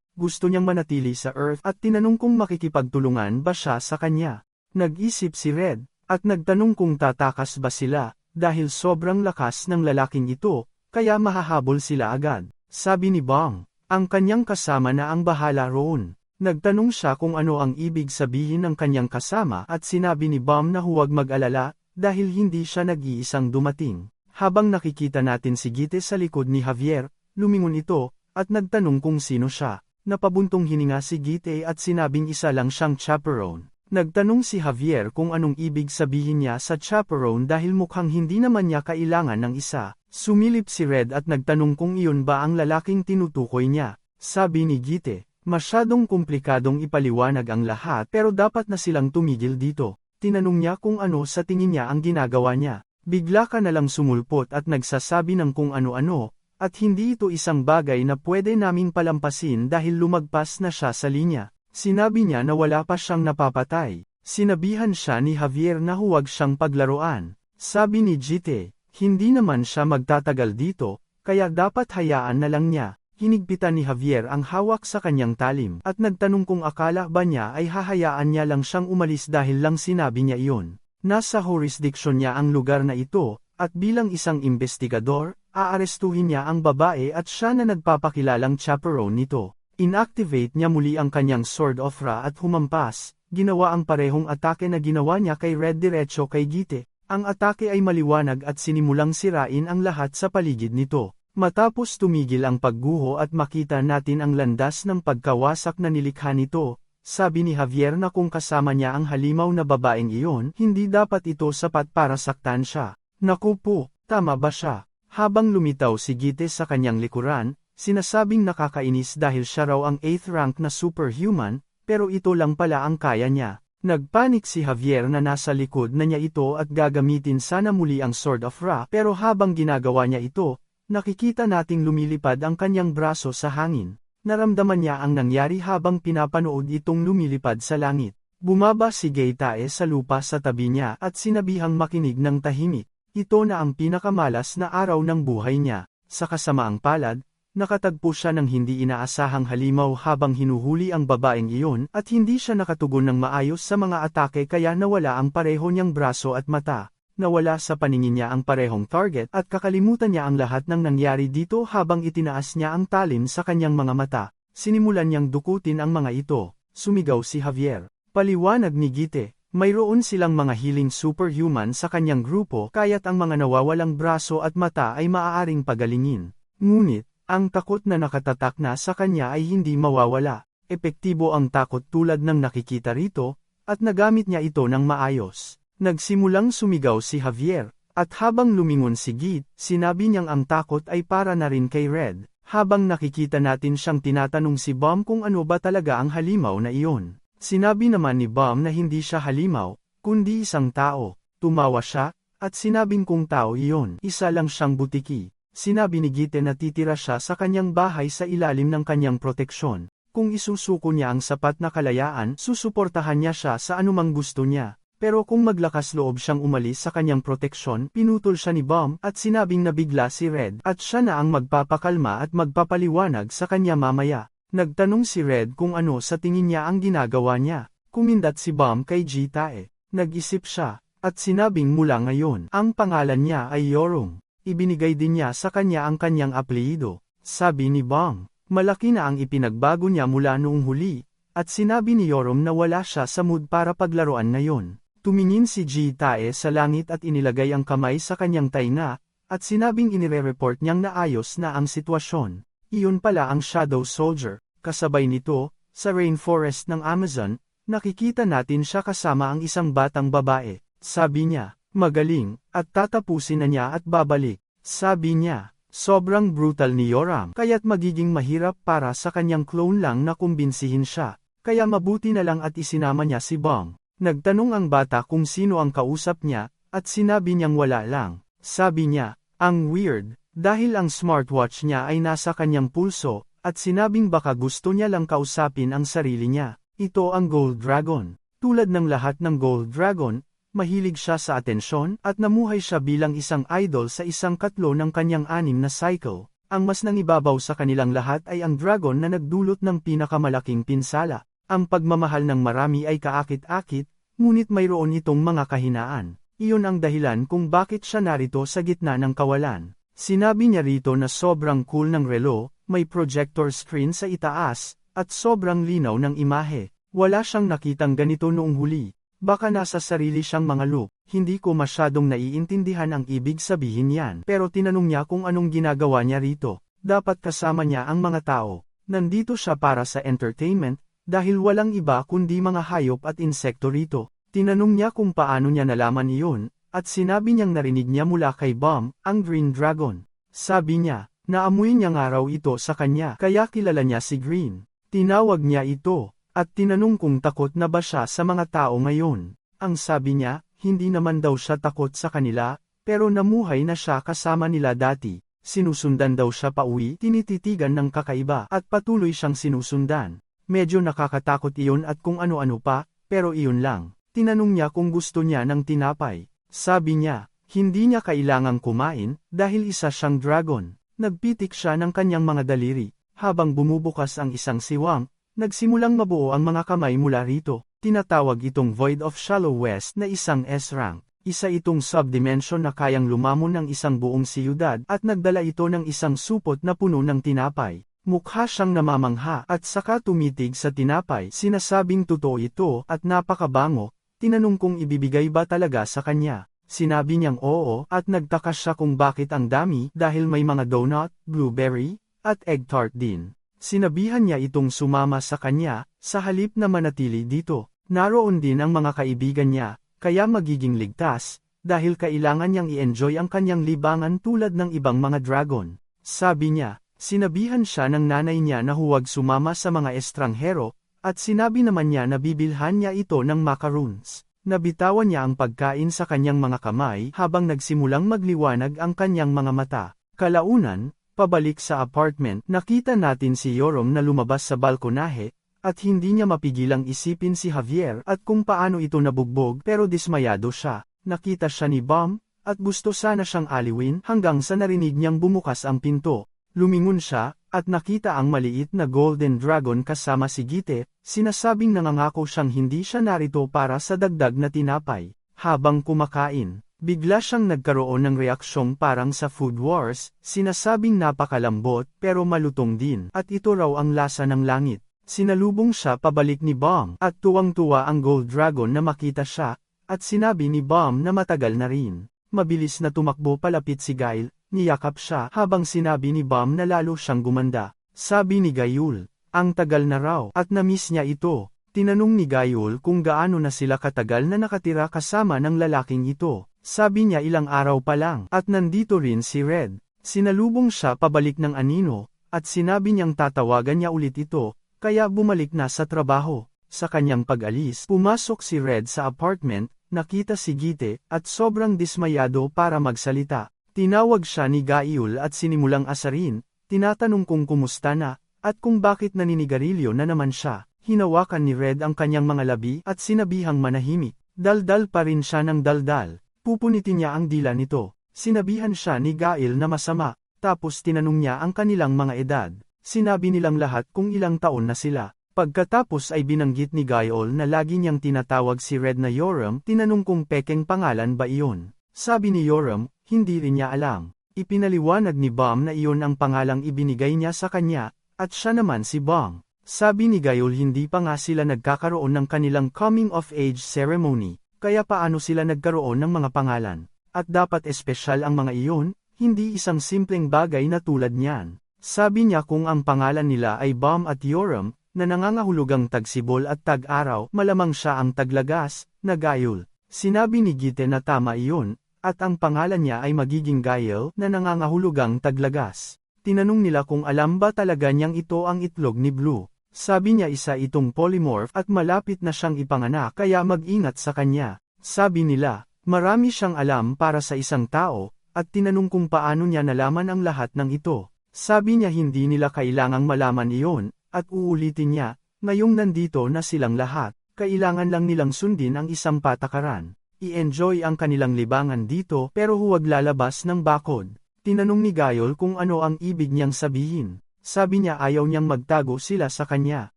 Gusto niyang manatili sa Earth at tinanong kung makikipagtulungan ba siya sa kanya. Nag-isip si Red, at nagtanong kung tatakas ba sila. Dahil sobrang lakas ng lalaking ito, kaya mahahabol sila agad. Sabi ni Bang, ang kanyang kasama na ang bahala roon. Nagtanong siya kung ano ang ibig sabihin ng kanyang kasama at sinabi ni Bam na huwag mag-alala, dahil hindi siya nag-iisang dumating. Habang nakikita natin si Gite sa likod ni Javier, lumingon ito, at nagtanong kung sino siya. Napabuntong hininga si Gite at sinabing isa lang siyang chaperone. Nagtanong si Javier kung anong ibig sabihin niya sa chaperone dahil mukhang hindi naman niya kailangan ng isa. Sumilip si Red at nagtanong kung iyon ba ang lalaking tinutukoy niya. Sabi ni Gite, masyadong komplikadong ipaliwanag ang lahat pero dapat na silang tumigil dito. Tinanong niya kung ano sa tingin niya ang ginagawa niya. Bigla ka na lang sumulpot at nagsasabi ng kung ano-ano, at hindi ito isang bagay na pwede naming palampasin dahil lumagpas na siya sa linya. Sinabi niya na wala pa siyang napapatay. Sinabihan siya ni Javier na huwag siyang paglaruan. Sabi ni Gite, hindi naman siya magtatagal dito, kaya dapat hayaan na lang niya. Hinigpitan ni Javier ang hawak sa kanyang talim at nagtanong kung akala ba niya ay hahayaan niya lang siyang umalis dahil lang sinabi niya iyon. Nasa jurisdiction niya ang lugar na ito, at bilang isang investigador, aarestuhin niya ang babae at siya na nagpapakilalang chaperone nito. Inactivate niya muli ang kanyang Sword of Ra at humampas, ginawa ang parehong atake na ginawa niya kay Red diretso kay Gite. Ang atake ay maliwanag at sinimulang sirain ang lahat sa paligid nito. Matapos tumigil ang pagguho at makita natin ang landas ng pagkawasak na nilikha nito, sabi ni Javier na kung kasama niya ang halimaw na babaeng iyon, hindi dapat ito sapat para saktan siya. Naku po, tama ba siya? Habang lumitaw si Gite sa kanyang likuran, sinasabing nakakainis dahil siya raw ang 8th rank na superhuman, pero ito lang pala ang kaya niya. Nagpanik si Javier na nasa likod na niya ito at gagamitin sana muli ang Sword of Ra pero habang ginagawa niya ito, nakikita nating lumilipad ang kanyang braso sa hangin. Naramdaman niya ang nangyari habang pinapanood itong lumilipad sa langit. Bumaba si Geitae sa lupa sa tabi niya at sinabihang makinig ng tahimik. Ito na ang pinakamalas na araw ng buhay niya. Sa kasamaang palad, nakatagpo siya ng hindi inaasahang halimaw habang hinuhuli ang babaeng iyon at hindi siya nakatugon ng maayos sa mga atake kaya nawala ang pareho niyang braso at mata. Nawala sa paningin niya ang parehong target at kakalimutan niya ang lahat ng nangyari dito habang itinaas niya ang talim sa kanyang mga mata. Sinimulan niyang dukutin ang mga ito. Sumigaw si Javier. Paliwanag ni Gite, mayroon silang mga healing superhuman sa kanyang grupo kaya't ang mga nawawalang braso at mata ay maaaring pagalingin. Ngunit, ang takot na nakatatak na sa kanya ay hindi mawawala. Epektibo ang takot tulad ng nakikita rito, at nagamit niya ito ng maayos. Nagsimulang sumigaw si Javier, at habang lumingon si Git, sinabi niyang ang takot ay para na rin kay Red. Habang nakikita natin siyang tinatanong si Bam kung ano ba talaga ang halimaw na iyon. Sinabi naman ni Bam na hindi siya halimaw, kundi isang tao. Tumawa siya, at sinabing kung tao iyon, isa lang siyang butiki. Sinabi ni Gite na titira siya sa kanyang bahay sa ilalim ng kanyang proteksyon. Kung isusuko niya ang sapat na kalayaan, susuportahan niya siya sa anumang gusto niya. Pero kung maglakas loob siyang umalis sa kanyang proteksyon, pinutol siya ni Bam at sinabing nabigla si Red at siya na ang magpapakalma at magpapaliwanag sa kanya mamaya. Nagtanong si Red kung ano sa tingin niya ang ginagawa niya. Kumindat si Bam kay Ji-tae. Nag-isip siya, at sinabing mula ngayon, ang pangalan niya ay Yorong. Ibinigay din niya sa kanya ang kanyang apelyido. Sabi ni Bam, malaki na ang ipinagbago niya mula noong huli, at sinabi ni Yorong na wala siya sa mood para paglaruan ngayon. Tumingin si Ji-tae sa langit at inilagay ang kamay sa kanyang tainga, at sinabing inire-report niyang naayos na ang sitwasyon. Iyon pala ang Shadow Soldier. Kasabay nito, sa rainforest ng Amazon, nakikita natin siya kasama ang isang batang babae. Sabi niya, magaling, at tatapusin na niya at babalik. Sabi niya, sobrang brutal ni Yoram, kaya't magiging mahirap para sa kanyang clone lang na kumbinsihin siya. Kaya mabuti na lang at isinama niya si Bong. Nagtanong ang bata kung sino ang kausap niya, at sinabi niyang wala lang. Sabi niya, ang weird, dahil ang smartwatch niya ay nasa kanyang pulso, at sinabing baka gusto niya lang kausapin ang sarili niya. Ito ang Gold Dragon. Tulad ng lahat ng Gold Dragon, mahilig siya sa atensyon at namuhay siya bilang isang idol sa isang katlo ng kanyang 6 na cycle. Ang mas nangibabaw sa kanilang lahat ay ang dragon na nagdulot ng pinakamalaking pinsala. Ang pagmamahal ng marami ay kaakit-akit, ngunit mayroon itong mga kahinaan. Iyon ang dahilan kung bakit siya narito sa gitna ng kawalan. Sinabi niya rito na sobrang cool ng relo, may projector screen sa itaas, at sobrang linaw ng imahe. Wala siyang nakitang ganito noong huli. Baka nasa sarili siyang mga loop. Hindi ko masyadong naiintindihan ang ibig sabihin yan. Pero tinanong niya kung anong ginagawa niya rito. Dapat kasama niya ang mga tao. Nandito siya para sa entertainment, dahil walang iba kundi mga hayop at insekto rito. Tinanong niya kung paano niya nalaman iyon, at sinabi niyang narinig niya mula kay Bam, ang Green Dragon. Sabi niya, naamoy niya nga raw ito sa kanya, kaya kilala niya si Green. Tinawag niya ito, at tinanong kung takot na ba siya sa mga tao ngayon. Ang sabi niya, hindi naman daw siya takot sa kanila, pero namuhay na siya kasama nila dati. Sinusundan daw siya pauwi, tinititigan ng kakaiba, at patuloy siyang sinusundan. Medyo nakakatakot iyon at kung ano-ano pa, pero iyon lang. Tinanong niya kung gusto niya ng tinapay. Sabi niya, hindi niya kailangang kumain, dahil isa siyang dragon. Nagpitik siya ng kanyang mga daliri. Habang bumubukas ang isang siwang, nagsimulang mabuo ang mga kamay mula rito. Tinatawag itong Void of Shallow West na isang S-rank. Isa itong subdimension na kayang lumamon ng isang buong siyudad at nagdala ito ng isang supot na puno ng tinapay. Mukha siyang namamangha at saka tumitig sa tinapay. Sinasabing totoo ito at napakabango. Tinanong kung ibibigay ba talaga sa kanya. Sinabi niyang oo at nagtaka siya kung bakit ang dami dahil may mga donut, blueberry, at egg tart din. Sinabihan niya itong sumama sa kanya, sa halip na manatili dito. Naroon din ang mga kaibigan niya, kaya magiging ligtas, dahil kailangan niyang i-enjoy ang kanyang libangan tulad ng ibang mga dragon. Sabi niya, sinabihan siya ng nanay niya na huwag sumama sa mga estranghero, at sinabi naman niya na bibilhan niya ito ng macaroons. Nabitawan niya ang pagkain sa kanyang mga kamay habang nagsimulang magliwanag ang kanyang mga mata. Kalaunan, pabalik sa apartment, nakita natin si Yoram na lumabas sa balkonahe, at hindi niya mapigilang isipin si Javier at kung paano ito nabugbog pero dismayado siya. Nakita siya ni Bam, at gusto sana siyang aliwin hanggang sa narinig niyang bumukas ang pinto. Lumingon siya, at nakita ang maliit na Golden Dragon kasama si Gite, sinasabing nangangako siyang hindi siya narito para sa dagdag na tinapay. Habang kumakain, bigla siyang nagkaroon ng reaksyong parang sa Food Wars, sinasabing napakalambot pero malutong din, at ito raw ang lasa ng langit. Sinalubong siya pabalik ni Bam, at tuwang-tuwa ang Gold Dragon na makita siya, at sinabi ni Bam na matagal na rin. Mabilis na tumakbo palapit si Gail, niyakap siya habang sinabi ni Bam na lalo siyang gumanda. Sabi ni Gayul, ang tagal na raw, at na-miss niya ito. Tinanong ni Gayul kung gaano na sila katagal na nakatira kasama ng lalaking ito. Sabi niya ilang araw pa lang, at nandito rin si Red. Sinalubong siya pabalik ng anino, at sinabi niyang tatawagan niya ulit ito, kaya bumalik na sa trabaho. Sa kanyang pag-alis, pumasok si Red sa apartment, nakita si Gite, at sobrang dismayado para magsalita. Tinawag siya ni Gayul at sinimulang asarin, tinatanong kung kumusta na, at kung bakit naninigarilyo na naman siya. Hinawakan ni Red ang kanyang mga labi at sinabihang manahimik. Daldal pa rin siya ng daldal. Pupunitin niya ang dila nito. Sinabihan siya ni Gail na masama, tapos tinanong niya ang kanilang mga edad. Sinabi nilang lahat kung ilang taon na sila. Pagkatapos ay binanggit ni Gayol na lagi niyang tinatawag si Red na Yoram, tinanong kung pekeng pangalan ba iyon. Sabi ni Yoram, hindi rin niya alam. Ipinaliwanag ni Bam na iyon ang pangalang ibinigay niya sa kanya, at siya naman si Bam. Sabi ni Gayol hindi pa nga sila nagkakaroon ng kanilang coming of age ceremony, kaya paano sila nagkaroon ng mga pangalan? At dapat espesyal ang mga iyon, hindi isang simpleng bagay na tulad niyan. Sabi niya kung ang pangalan nila ay Bam at Yoram, na nangangahulugang tagsibol at tag-araw, malamang siya ang taglagas, na Gayol. Sinabi ni Gite na tama iyon, at ang pangalan niya ay magiging Gayel, na nangangahulugang taglagas. Tinanong nila kung alam ba talaga niyang ito ang itlog ni Blue. Sabi niya isa itong polymorph at malapit na siyang ipanganak kaya mag-ingat sa kanya. Sabi nila, marami siyang alam para sa isang tao, at tinanong kung paano niya nalaman ang lahat ng ito. Sabi niya hindi nila kailangang malaman iyon, at uulitin niya, ngayong nandito na silang lahat, kailangan lang nilang sundin ang isang patakaran. I-enjoy ang kanilang libangan dito pero huwag lalabas ng bakod. Tinanong ni Gayol kung ano ang ibig niyang sabihin. Sabi niya ayaw niyang magtago sila sa kanya.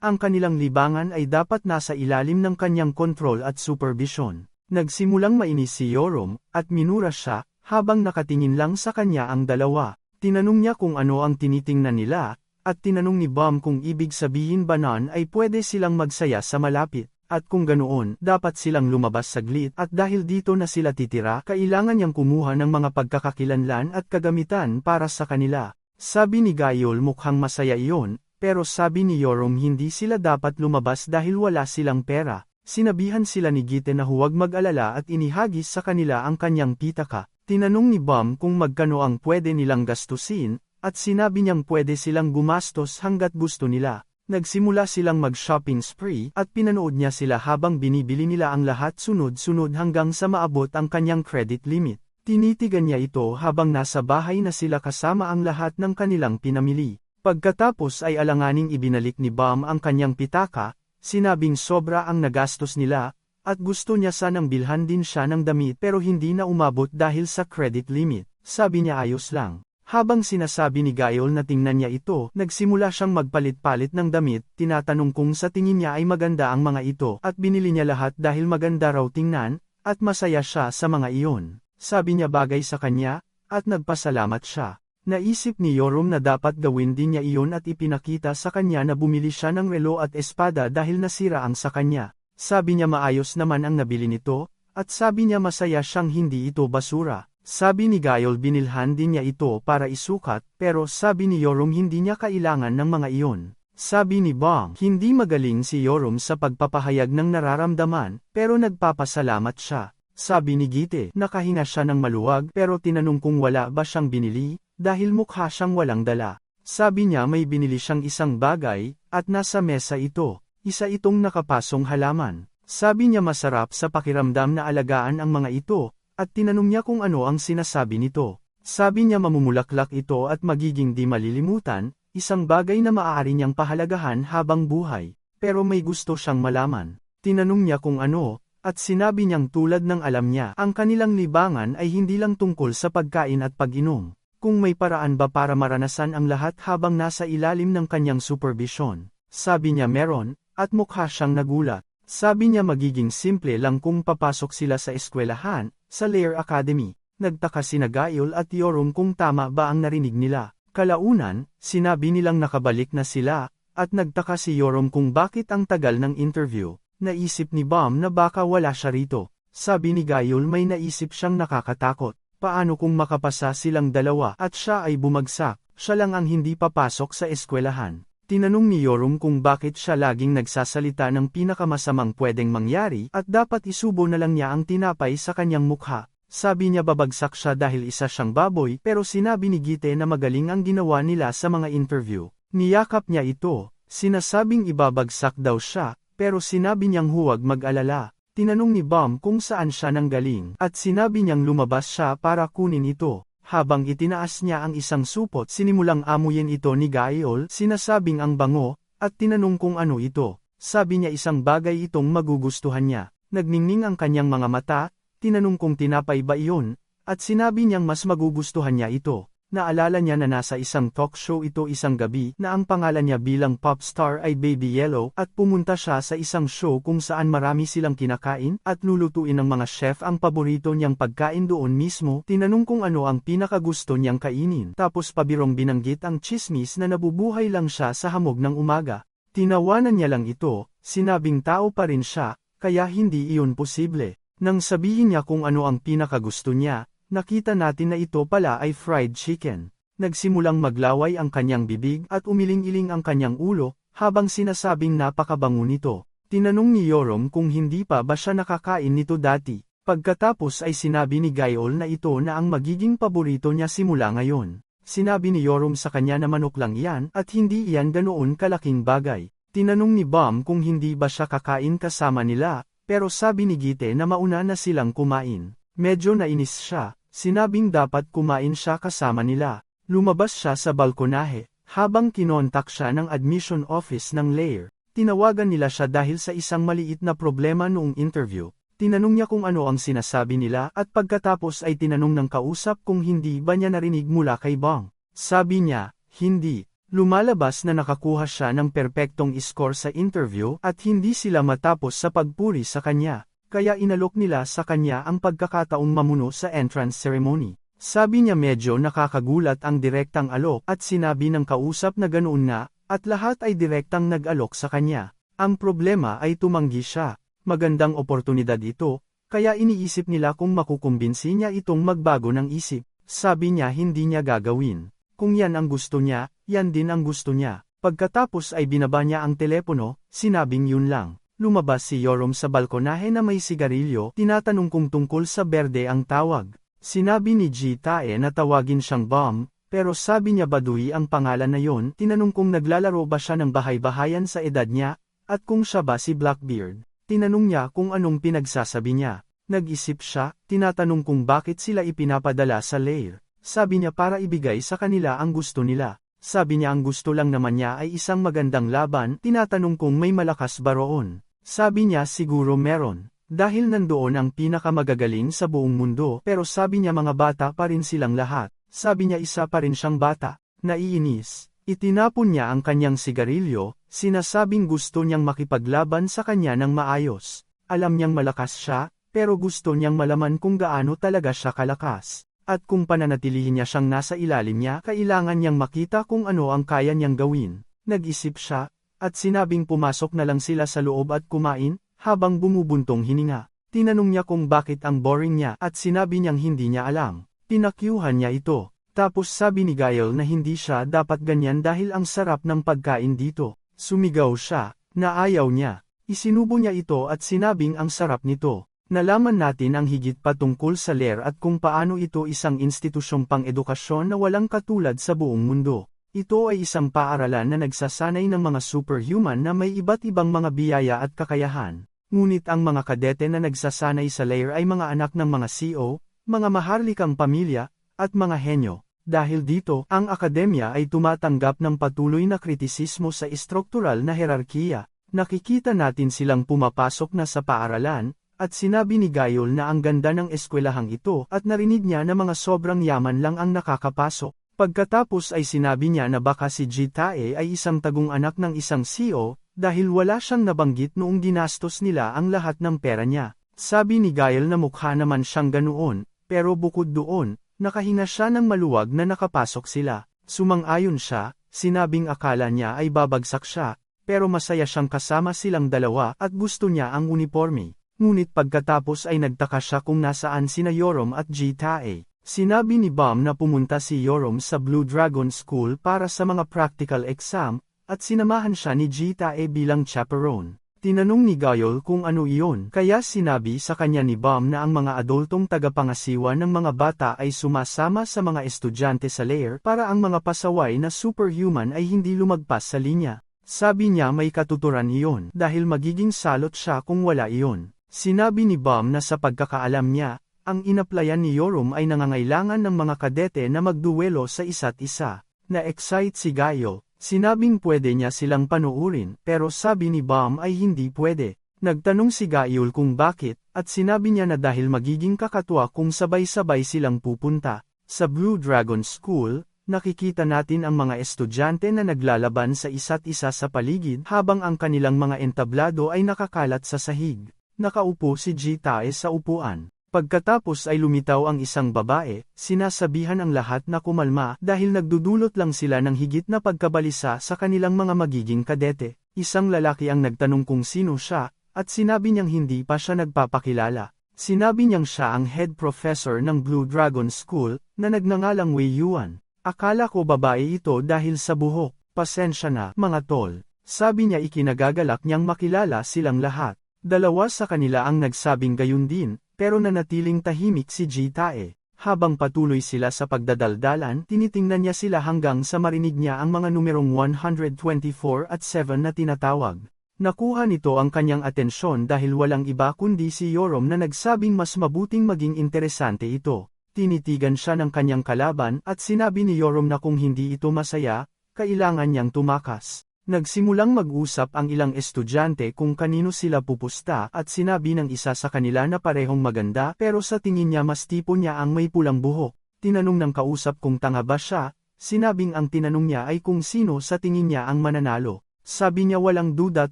Ang kanilang libangan ay dapat nasa ilalim ng kanyang kontrol at supervision. Nagsimulang mainis si Yoram, at minura siya, habang nakatingin lang sa kanya ang dalawa. Tinanong niya kung ano ang tinitingnan nila, at tinanong ni Bam kung ibig sabihin ba nun ay pwede silang magsaya sa malapit, at kung ganoon, dapat silang lumabas saglit at dahil dito na sila titira, kailangan niyang kumuha ng mga pagkakakilanlan at kagamitan para sa kanila. Sabi ni Gayol mukhang masaya iyon, pero sabi ni Yoram hindi sila dapat lumabas dahil wala silang pera. Sinabihan sila ni Gite na huwag mag-alala at inihagis sa kanila ang kanyang pitaka. Tinanong ni Bam kung magkano ang pwede nilang gastusin, at sinabi niyang pwede silang gumastos hanggat gusto nila. Nagsimula silang mag-shopping spree at pinanood niya sila habang binibili nila ang lahat sunod-sunod hanggang sa maabot ang kanyang credit limit. Tinitigan niya ito habang nasa bahay na sila kasama ang lahat ng kanilang pinamili. Pagkatapos ay alanganing ibinalik ni Bam ang kanyang pitaka, sinabing sobra ang nagastos nila, at gusto niya sanang bilhan din siya ng damit pero hindi na umabot dahil sa credit limit. Sabi niya ayos lang. Habang sinasabi ni Gayol na tingnan niya ito, nagsimula siyang magpalit-palit ng damit, tinatanong kung sa tingin niya ay maganda ang mga ito at binili niya lahat dahil maganda raw tingnan, at masaya siya sa mga iyon. Sabi niya bagay sa kanya, at nagpasalamat siya. Naisip ni Yoram na dapat gawin din niya iyon at ipinakita sa kanya na bumili siya ng relo at espada dahil nasira ang sa kanya. Sabi niya maayos naman ang nabili nito, at sabi niya masaya siyang hindi ito basura. Sabi ni Gayol binilhan din niya ito para isukat, pero sabi ni Yoram hindi niya kailangan ng mga iyon. Sabi ni Bam, hindi magaling si Yoram sa pagpapahayag ng nararamdaman, pero nagpapasalamat siya. Sabi ni Gite, nakahinga siya ng maluwag pero tinanong kung wala ba siyang binili, dahil mukha siyang walang dala. Sabi niya may binili siyang isang bagay, at nasa mesa ito, isa itong nakapasong halaman. Sabi niya masarap sa pakiramdam na alagaan ang mga ito, at tinanong niya kung ano ang sinasabi nito. Sabi niya mamumulaklak ito at magiging di malilimutan, isang bagay na maaari niyang pahalagahan habang buhay, pero may gusto siyang malaman. Tinanong niya kung ano, at sinabi niyang tulad ng alam niya, ang kanilang libangan ay hindi lang tungkol sa pagkain at pag-inom. Kung may paraan ba para maranasan ang lahat habang nasa ilalim ng kanyang supervision. Sabi niya meron, at mukha siyang nagulat. Sabi niya magiging simple lang kung papasok sila sa eskwelahan, sa Lair Academy. Nagtaka sina Gayol at Yoram kung tama ba ang narinig nila. Kalaunan, sinabi nilang nakabalik na sila, at nagtaka si Yoram kung bakit ang tagal ng interview. Naisip ni Bam na baka wala siya rito. Sabi ni Gayol may naisip siyang nakakatakot. Paano kung makapasa silang dalawa at siya ay bumagsak, siya lang ang hindi papasok sa eskwelahan. Tinanong ni Yoram kung bakit siya laging nagsasalita ng pinakamasamang pwedeng mangyari at dapat isubo na lang niya ang tinapay sa kanyang mukha. Sabi niya babagsak siya dahil isa siyang baboy pero sinabi ni Gite na magaling ang ginawa nila sa mga interview. Niyakap niya ito, sinasabing ibabagsak daw siya, pero sinabi niyang huwag mag-alala. Tinanong ni Bam kung saan siya nanggaling at sinabi niyang lumabas siya para kunin ito. Habang itinaas niya ang isang supot sinimulang amuyin ito ni Gayol sinasabing ang bango, at tinanong kung ano ito. Sabi niya isang bagay itong magugustuhan niya. Nagningning ang kanyang mga mata, tinanong kung tinapay ba iyon, at sinabi niyang mas magugustuhan niya ito. Naalala niya na nasa isang talk show ito isang gabi na ang pangalan niya bilang pop star ay Baby Yellow at pumunta siya sa isang show kung saan marami silang kinakain at lulutuin ng mga chef ang paborito niyang pagkain doon mismo. Tinanong kung ano ang pinakagusto niyang kainin. Tapos pabirong binanggit ang chismis na nabubuhay lang siya sa hamog ng umaga. Tinawanan niya lang ito, sinabing tao pa rin siya, kaya hindi iyon posible. Nang sabihin niya kung ano ang pinakagusto niya, nakita natin na ito pala ay fried chicken. Nagsimulang maglaway ang kanyang bibig at umiling-iling ang kanyang ulo, habang sinasabing napakabango nito. Tinanong ni Yoram kung hindi pa ba siya nakakain nito dati. Pagkatapos ay sinabi ni Gayol na ito na ang magiging paborito niya simula ngayon. Sinabi ni Yoram sa kanya na manok lang iyan at hindi iyan ganoon kalaking bagay. Tinanong ni Bam kung hindi ba siya kakain kasama nila, pero sabi ni Gite na mauna na silang kumain. Medyo nainis siya. Sinabing dapat kumain siya kasama nila. Lumabas siya sa balkonahe, habang kinontak siya ng admission office ng Lair. Tinawagan nila siya dahil sa isang maliit na problema noong interview. Tinanong niya kung ano ang sinasabi nila at pagkatapos ay tinanong ng kausap kung hindi ba niya narinig mula kay Bong. Sabi niya, hindi. Lumalabas na nakakuha siya ng perpektong score sa interview at hindi sila matapos sa pagpuri sa kanya. Kaya inalok nila sa kanya ang pagkakataong mamuno sa entrance ceremony. Sabi niya medyo nakakagulat ang direktang alok at sinabi ng kausap na ganoon nga, at lahat ay direktang nag-alok sa kanya. Ang problema ay tumanggi siya. Magandang oportunidad ito, kaya iniisip nila kung makukumbinsi niya itong magbago ng isip. Sabi niya hindi niya gagawin. Kung yan ang gusto niya, yan din ang gusto niya. Pagkatapos ay binaba niya ang telepono, sinabing yun lang. Lumabas si Yoram sa balkonahe na may sigarilyo, tinatanong kung tungkol sa berde ang tawag. Sinabi ni Ji Tae na tawagin siyang Bom, pero sabi niya Baduy ang pangalan na yon. Tinanong kung naglalaro ba siya ng bahay-bahayan sa edad niya, at kung siya ba si Blackbeard. Tinanong niya kung anong pinagsasabi niya. Nag-isip siya, tinatanong kung bakit sila ipinapadala sa Lair. Sabi niya para ibigay sa kanila ang gusto nila. Sabi niya ang gusto lang naman niya ay isang magandang laban, tinatanong kung may malakas ba roon. Sabi niya siguro meron, dahil nandoon ang pinakamagagaling sa buong mundo, pero sabi niya mga bata pa rin silang lahat. Sabi niya isa pa rin siyang bata. Naiinis. Itinapon niya ang kanyang sigarilyo, sinasabing gusto niyang makipaglaban sa kanya ng maayos. Alam niyang malakas siya, pero gusto niyang malaman kung gaano talaga siya kalakas. At kung pananatilihin niya siyang nasa ilalim niya, kailangan niyang makita kung ano ang kaya niyang gawin. Nag-isip siya, at sinabing pumasok na lang sila sa loob at kumain, habang bumubuntong hininga. Tinanong niya kung bakit ang boring niya at sinabi niyang hindi niya alam. Pinakyuhan niya ito. Tapos sabi ni Gael na hindi siya dapat ganyan dahil ang sarap ng pagkain dito. Sumigaw siya, na ayaw niya. Isinubo niya ito at sinabing ang sarap nito. Nalaman natin ang higit pa tungkol sa Lair at kung paano ito isang institusyong pang-edukasyon na walang katulad sa buong mundo. Ito ay isang paaralan na nagsasanay ng mga superhuman na may iba't ibang mga biyaya at kakayahan. Ngunit ang mga kadete na nagsasanay sa Lair ay mga anak ng mga CEO, mga maharlikang pamilya, at mga henyo. Dahil dito, ang akademya ay tumatanggap ng patuloy na kritisismo sa istruktural na herarkiya. Nakikita natin silang pumapasok na sa paaralan, at sinabi ni Gayol na ang ganda ng eskwelahang ito at narinig niya na mga sobrang yaman lang ang nakakapasok. Pagkatapos ay sinabi niya na baka si Ji Tae ay isang tagong anak ng isang CEO, dahil wala siyang nabanggit noong ginastos nila ang lahat ng pera niya. Sabi ni Gayol na mukha naman siyang ganoon, pero bukod doon, nakahinga siya ng maluwag na nakapasok sila. Sumang-ayon siya, sinabing akala niya ay babagsak siya, pero masaya siyang kasama silang dalawa at gusto niya ang uniforme. Ngunit pagkatapos ay nagtaka siya kung nasaan sina Yoram at Ji Tae. Sinabi ni Bam na pumunta si Yoram sa Blue Dragon School para sa mga practical exam, at sinamahan siya ni Ji Tae bilang chaperone. Tinanong ni Gayol kung ano iyon, kaya sinabi sa kanya ni Bam na ang mga adultong tagapangasiwa ng mga bata ay sumasama sa mga estudyante sa Lair para ang mga pasaway na superhuman ay hindi lumagpas sa linya. Sabi niya may katuturan iyon dahil magiging salot siya kung wala iyon. Sinabi ni Bam na sa pagkakaalam niya, ang inaplayan ni Yoram ay nangangailangan ng mga kadete na magduwelo sa isa't isa. Na-excite si Gayo, sinabing pwede niya silang panuurin, pero sabi ni Bam ay hindi pwede. Nagtanong si Gayol kung bakit, at sinabi niya na dahil magiging kakatwa kung sabay-sabay silang pupunta. Sa Blue Dragon School, nakikita natin ang mga estudyante na naglalaban sa isa't isa sa paligid habang ang kanilang mga entablado ay nakakalat sa sahig. Nakaupo si Ji-tae sa upuan. Pagkatapos ay lumitaw ang isang babae, sinasabihan ang lahat na kumalma dahil nagdudulot lang sila ng higit na pagkabalisa sa kanilang mga magiging kadete. Isang lalaki ang nagtanong kung sino siya, at sinabi niyang hindi pa siya nagpapakilala. Sinabi niyang siya ang head professor ng Blue Dragon School, na nagngangalang Wei Yuan. Akala ko babae ito dahil sa buhok. Pasensya na, mga tol. Sabi niya ikinagagalak niyang makilala silang lahat. Dalawa sa kanila ang nagsabing gayon din, pero nanatiling tahimik si Ji-tae. Habang patuloy sila sa pagdadaldalan, tinitingnan niya sila hanggang sa marinig niya ang mga numerong 124 at 7 na tinatawag. Nakuha nito ang kanyang atensyon dahil walang iba kundi si Yoram na nagsabing mas mabuting maging interesante ito. Tinitigan siya ng kanyang kalaban at sinabi ni Yoram na kung hindi ito masaya, kailangan niyang tumakas. Nagsimulang mag-usap ang ilang estudyante kung kanino sila pupusta at sinabi ng isa sa kanila na parehong maganda pero sa tingin niya mas tipo niya ang may pulang buhok. Tinanong ng kausap kung tanga ba siya, sinabing ang tinanong niya ay kung sino sa tingin niya ang mananalo. Sabi niya walang duda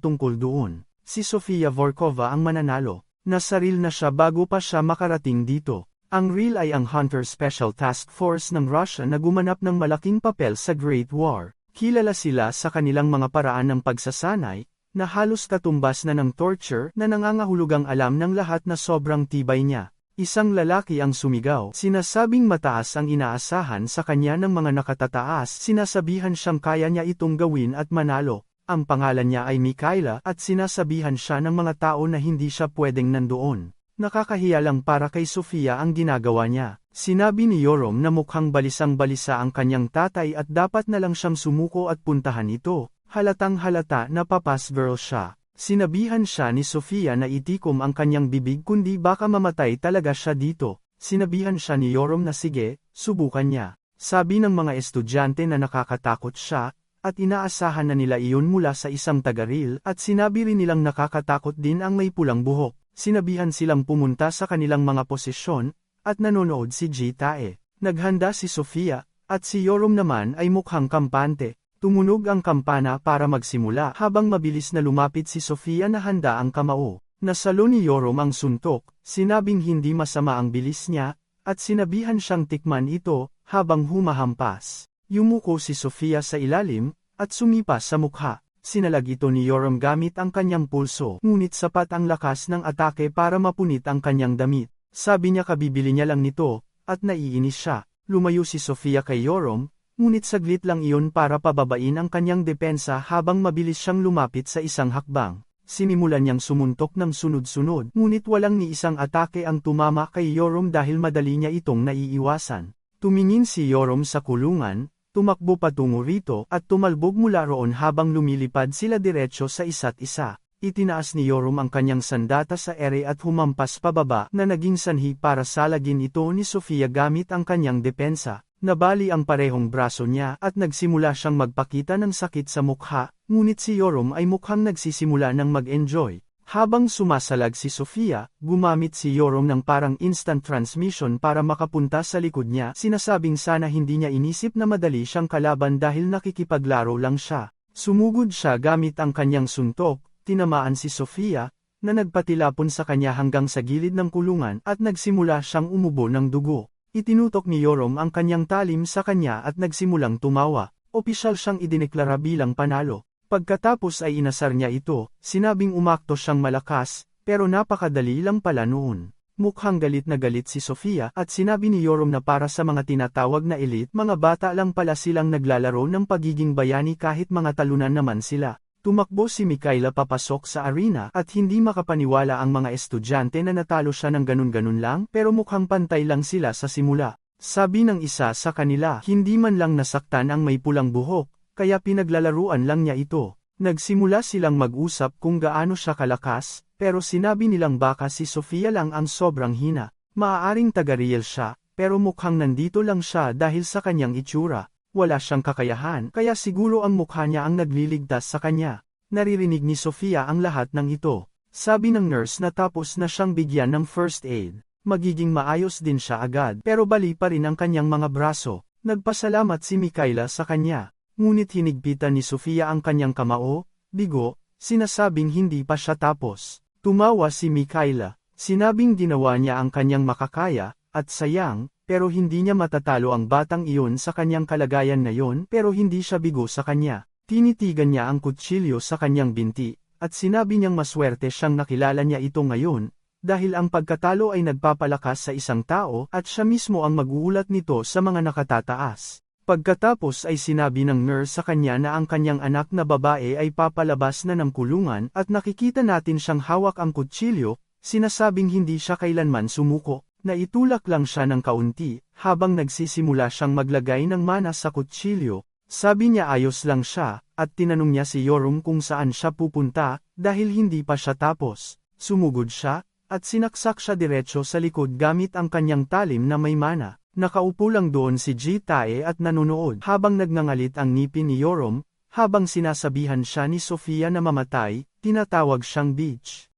tungkol doon. Si Sofia Vorkova ang mananalo. Nasaril na siya bago pa siya makarating dito. Ang real ay ang Hunter Special Task Force ng Russia na gumanap ng malaking papel sa Great War. Kilala sila sa kanilang mga paraan ng pagsasanay, na halos katumbas na ng torture na nangangahulugang alam ng lahat na sobrang tibay niya. Isang lalaki ang sumigaw, sinasabing mataas ang inaasahan sa kanya ng mga nakatataas, sinasabihan siyang kaya niya itong gawin at manalo. Ang pangalan niya ay Mikaela at sinasabihan siya ng mga tao na hindi siya pwedeng nandoon. Nakakahiya lang para kay Sofia ang ginagawa niya. Sinabi ni Yoram na mukhang balisang-balisa ang kanyang tatay at dapat na lang siyang sumuko at puntahan ito. Halatang halata na papas girl siya. Sinabihan siya ni Sofia na itikom ang kanyang bibig kundi baka mamatay talaga siya dito. Sinabihan siya ni Yoram na sige, subukan niya. Sabi ng mga estudyante na nakakatakot siya, at inaasahan na nila iyon mula sa isang tagaril at sinabi rin nilang nakakatakot din ang may pulang buhok. Sinabihan silang pumunta sa kanilang mga posisyon, at nanonood si Ji-tae. Naghanda si Sofia, at si Yoram naman ay mukhang kampante. Tumunog ang kampana para magsimula habang mabilis na lumapit si Sofia na handa ang kamao. Nasalo ni Yoram ang suntok, sinabing hindi masama ang bilis niya, at sinabihan siyang tikman ito, habang humahampas. Yumuko si Sofia sa ilalim, at sumipa sa mukha. Sinalag ito ni Yoram gamit ang kanyang pulso, ngunit sapat ang lakas ng atake para mapunit ang kanyang damit. Sabi niya kabibili niya lang nito, at naiinis siya. Lumayo si Sofia kay Yoram, ngunit saglit lang iyon para pababain ang kanyang depensa habang mabilis siyang lumapit sa isang hakbang. Sinimulan niyang sumuntok ng sunod-sunod, ngunit walang ni isang atake ang tumama kay Yoram dahil madali niya itong naiiwasan. Tumingin si Yoram sa kulungan, tumakbo patungo rito at tumalbog mula roon habang lumilipad sila diretsyo sa isa't isa. Itinaas ni Yoram ang kanyang sandata sa ere at humampas pababa na naging sanhi para salagin ito ni Sofia gamit ang kanyang depensa. Nabali ang parehong braso niya at nagsimula siyang magpakita ng sakit sa mukha, ngunit si Yoram ay mukhang nagsisimula ng mag-enjoy. Habang sumasalag si Sofia, gumamit si Yoram ng parang instant transmission para makapunta sa likod niya. Sinasabing sana hindi niya inisip na madali siyang kalaban dahil nakikipaglaro lang siya. Sumugod siya gamit ang kanyang suntok, tinamaan si Sofia, na nagpatilapon sa kanya hanggang sa gilid ng kulungan at nagsimula siyang umubo ng dugo. Itinutok ni Yoram ang kanyang talim sa kanya at nagsimulang tumawa. Opisyal siyang idineklara bilang panalo. Pagkatapos ay inasar niya ito, sinabing umakto siyang malakas, pero napakadali lang pala noon. Mukhang galit na galit si Sofia at sinabi ni Yoram na para sa mga tinatawag na elite mga bata lang pala silang naglalaro ng pagiging bayani kahit mga talunan naman sila. Tumakbo si Mikaela papasok sa arena at hindi makapaniwala ang mga estudyante na natalo siya ng ganun-ganun lang pero mukhang pantay lang sila sa simula. Sabi ng isa sa kanila, hindi man lang nasaktan ang may pulang buhok. Kaya pinaglalaruan lang niya ito. Nagsimula silang mag-usap kung gaano siya kalakas, pero sinabi nilang baka si Sofia lang ang sobrang hina. Maaaring taga-real siya, pero mukhang nandito lang siya dahil sa kanyang itsura. Wala siyang kakayahan, kaya siguro ang mukha niya ang nagliligtas sa kanya. Naririnig ni Sofia ang lahat ng ito. Sabi ng nurse na tapos na siyang bigyan ng first aid. magiging maayos din siya agad. Pero bali pa rin ang kanyang mga braso. Nagpasalamat si Mikaela sa kanya. Ngunit hinigpitan ni Sofia ang kanyang kamao, bigo, sinasabing hindi pa siya tapos. Tumawa si Mikaela. Sinabing ginawa niya ang kanyang makakaya, at sayang, pero hindi niya matatalo ang batang iyon sa kanyang kalagayan na yon pero hindi siya bigo sa kanya. Tinitigan niya ang kutsilyo sa kanyang binti, at sinabi niyang maswerte siyang nakilala niya ito ngayon, dahil ang pagkatalo ay nagpapalakas sa isang tao at siya mismo ang mag-uulat nito sa mga nakatataas. Pagkatapos ay sinabi ng nurse sa kanya na ang kanyang anak na babae ay papalabas na ng kulungan at nakikita natin siyang hawak ang kutsilyo, sinasabing hindi siya kailanman sumuko. Naitulak lang siya ng kaunti, habang nagsisimula siyang maglagay ng mana sa kutsilyo. Sabi niya ayos lang siya, at tinanong niya si Yorum kung saan siya pupunta, dahil hindi pa siya tapos. Sumugod siya, at sinaksak siya diretso sa likod gamit ang kanyang talim na may mana. Nakaupo lang doon si Ji-tae at nanonood habang nagngangalit ang ngipin ni Yorum, habang sinasabihan siya ni Sofia na mamatay, tinatawag siyang bitch.